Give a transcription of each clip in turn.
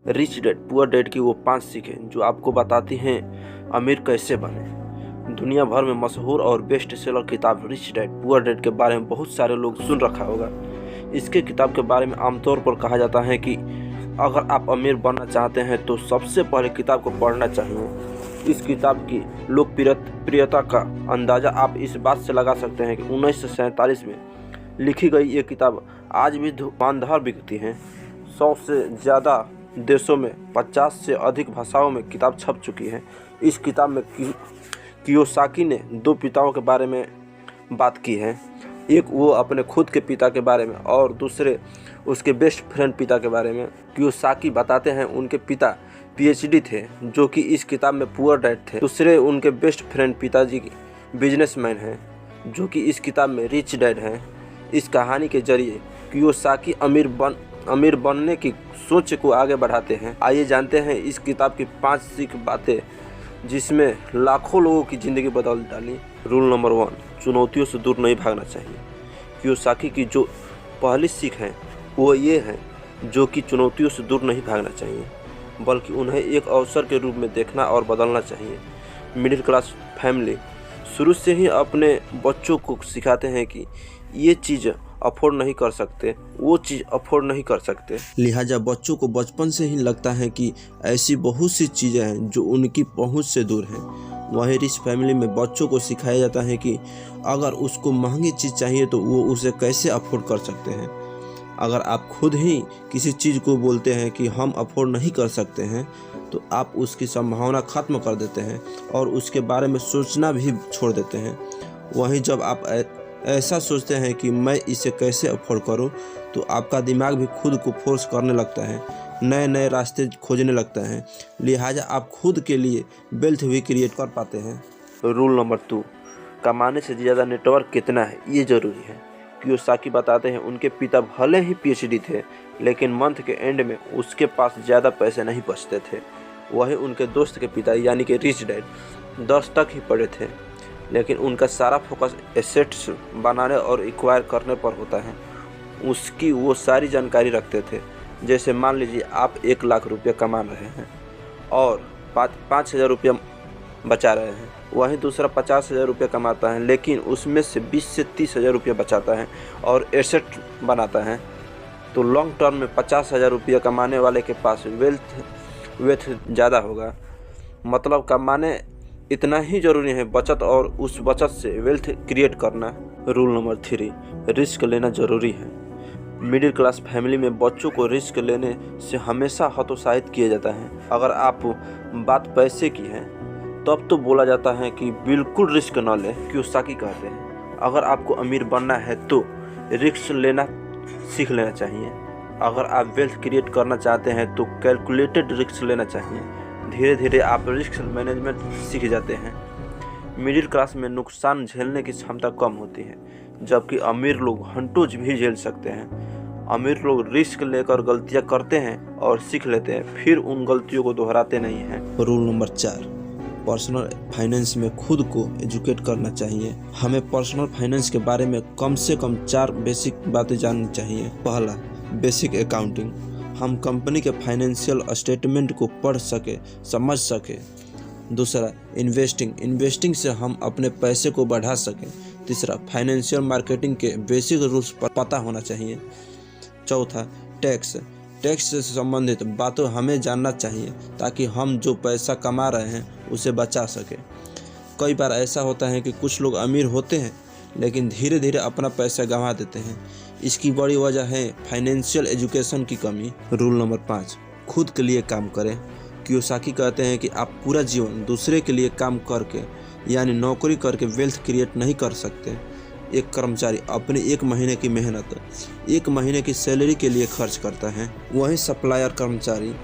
Rich dad poor dad की वो 5 सीखें जो आपको बताती हैं अमीर कैसे बने। दुनिया भर में मशहूर और बेस्ट सेलर किताब रिच डैड पुअर डैड के बारे में बहुत सारे लोग सुन रखा होगा। इसके किताब के बारे में आमतौर पर कहा जाता है कि अगर आप अमीर बनना चाहते हैं तो सबसे पहले किताब को पढ़ना चाहिए। इस किताब की लोकप्रियता का अंदाज़ा आप इस बात से लगा सकते हैं कि 1947 में लिखी गई ये किताब आज भी धुआंधार बिकती है। 100 से ज़्यादा देशों में 50 से अधिक भाषाओं में किताब छप चुकी है। इस किताब में कियोसाकी ने 2 पिताओं के बारे में बात की है। एक वो अपने खुद के पिता के बारे में और दूसरे उसके बेस्ट फ्रेंड पिता के बारे में। कियोसाकी बताते हैं उनके पिता पीएचडी थे जो कि इस किताब में पुअर डैड थे। दूसरे उनके बेस्ट फ्रेंड पिताजी बिजनेसमैन हैं जो कि इस किताब में रिच डैड हैं। इस कहानी के जरिए कियोसाकी अमीर बनने की सोच को आगे बढ़ाते हैं। आइए जानते हैं इस किताब की 5 सीख बातें जिसमें लाखों लोगों की ज़िंदगी बदल डाली। रूल नंबर 1, चुनौतियों से दूर नहीं भागना चाहिए। कियोसाकी की जो पहली सीख है वो ये है जो कि चुनौतियों से दूर नहीं भागना चाहिए बल्कि उन्हें एक अवसर के रूप में देखना और बदलना चाहिए। मिडिल क्लास फैमिली शुरू से ही अपने बच्चों को सिखाते हैं कि ये चीज़ अफोर्ड नहीं कर सकते, वो चीज़ अफोर्ड नहीं कर सकते। लिहाजा बच्चों को बचपन से ही लगता है कि ऐसी बहुत सी चीज़ें हैं जो उनकी पहुंच से दूर हैं। वहीं रिच फैमिली में बच्चों को सिखाया जाता है कि अगर उसको महंगी चीज़ चाहिए तो वो उसे कैसे अफोर्ड कर सकते हैं। अगर आप खुद ही किसी चीज़ को बोलते हैं कि हम अफोर्ड नहीं कर सकते हैं तो आप उसकी संभावना ख़त्म कर देते हैं और उसके बारे में सोचना भी छोड़ देते हैं। वहीं जब आप ऐसा सोचते हैं कि मैं इसे कैसे अफोर्ड करूं, तो आपका दिमाग भी खुद को फोर्स करने लगता है, नए नए रास्ते खोजने लगता है। लिहाजा आप खुद के लिए वेल्थ भी क्रिएट कर पाते हैं। रूल नंबर 2, कमाने से ज़्यादा नेटवर्क कितना है ये ज़रूरी है। कियोसाकी बताते हैं उनके पिता भले ही पीएचडी थे लेकिन मंथ के एंड में उसके पास ज़्यादा पैसे नहीं बचते थे। वहीं उनके दोस्त के पिता यानी कि रिच डैड 10 तक ही पढ़े थे लेकिन उनका सारा फोकस एसेट्स बनाने और एक्वायर करने पर होता है। उसकी वो सारी जानकारी रखते थे। जैसे मान लीजिए आप 1 लाख रुपये कमा रहे हैं और 5,000 रुपया बचा रहे हैं, वहीं दूसरा 50,000 रुपये कमाता है लेकिन उसमें से 20 से 30,000 रुपये बचाता है और एसेट बनाता है। तो लॉन्ग टर्म में 50,000 रुपये कमाने वाले के पास वेल्थ ज़्यादा होगा। मतलब कमाने इतना ही ज़रूरी है बचत और उस बचत से वेल्थ क्रिएट करना। रूल नंबर 3, रिस्क लेना ज़रूरी है। मिडिल क्लास फैमिली में बच्चों को रिस्क लेने से हमेशा हतोत्साहित किया जाता है। अगर आप बात पैसे की है तब तो बोला जाता है कि बिल्कुल रिस्क न लें। कियोसाकी कहते हैं अगर आपको अमीर बनना है तो रिस्क लेना सीख लेना चाहिए। अगर आप वेल्थ क्रिएट करना चाहते हैं तो कैलकुलेटेड रिस्क लेना चाहिए। धीरे धीरे आप रिस्क मैनेजमेंट सीख जाते हैं। मिडिल क्लास में नुकसान झेलने की क्षमता कम होती है जबकि अमीर लोग हंटोज भी झेल सकते हैं। अमीर लोग रिस्क लेकर गलतियां करते हैं और सीख लेते हैं, फिर उन गलतियों को दोहराते नहीं हैं। रूल नंबर 4, पर्सनल फाइनेंस में खुद को एजुकेट करना चाहिए। हमें पर्सनल फाइनेंस के बारे में कम से कम 4 बेसिक बातें जाननी चाहिए। पहला, बेसिक अकाउंटिंग। हम कंपनी के फाइनेंशियल स्टेटमेंट को पढ़ सके, समझ सके। दूसरा, इन्वेस्टिंग से हम अपने पैसे को बढ़ा सकें। तीसरा, फाइनेंशियल मार्केटिंग के बेसिक रूल्स पर पता होना चाहिए। चौथा, टैक्स से संबंधित बातों हमें जानना चाहिए ताकि हम जो पैसा कमा रहे हैं उसे बचा सकें। कई बार ऐसा होता है कि कुछ लोग अमीर होते हैं लेकिन धीरे धीरे अपना पैसा गंवा देते हैं। इसकी बड़ी वजह है फाइनेंशियल एजुकेशन की कमी। रूल नंबर 5, खुद के लिए काम करें। कियोसाकी कहते हैं कि आप पूरा जीवन दूसरे के लिए काम करके यानी नौकरी करके वेल्थ क्रिएट नहीं कर सकते। एक कर्मचारी अपनी 1 महीने की मेहनत 1 महीने की सैलरी के लिए खर्च करता है, वहीं सप्लायर कर्मचारी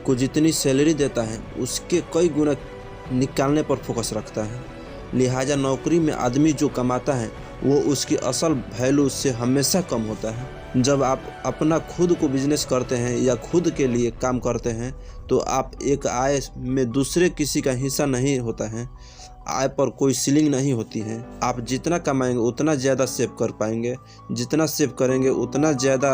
को जितनी सैलरी देता है उसके कई गुना निकालने पर फोकस रखता है। लिहाजा नौकरी में आदमी जो कमाता है वो उसकी असल वैल्यू से हमेशा कम होता है। जब आप अपना खुद को बिजनेस करते हैं या खुद के लिए काम करते हैं तो आप एक आय में दूसरे किसी का हिस्सा नहीं होता है। आय पर कोई सीलिंग नहीं होती है। आप जितना कमाएंगे उतना ज़्यादा सेव कर पाएंगे, जितना सेव करेंगे उतना ज़्यादा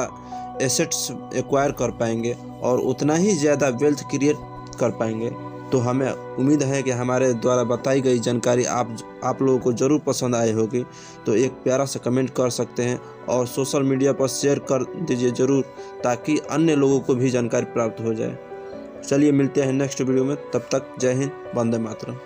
एसेट्स एक्वायर कर पाएंगे और उतना ही ज़्यादा वेल्थ क्रिएट कर पाएंगे। तो हमें उम्मीद है कि हमारे द्वारा बताई गई जानकारी आप लोगों को ज़रूर पसंद आई होगी। तो एक प्यारा सा कमेंट कर सकते हैं और सोशल मीडिया पर शेयर कर दीजिए ज़रूर, ताकि अन्य लोगों को भी जानकारी प्राप्त हो जाए। चलिए मिलते हैं नेक्स्ट वीडियो में, तब तक जय हिंद, वंदे मातरम।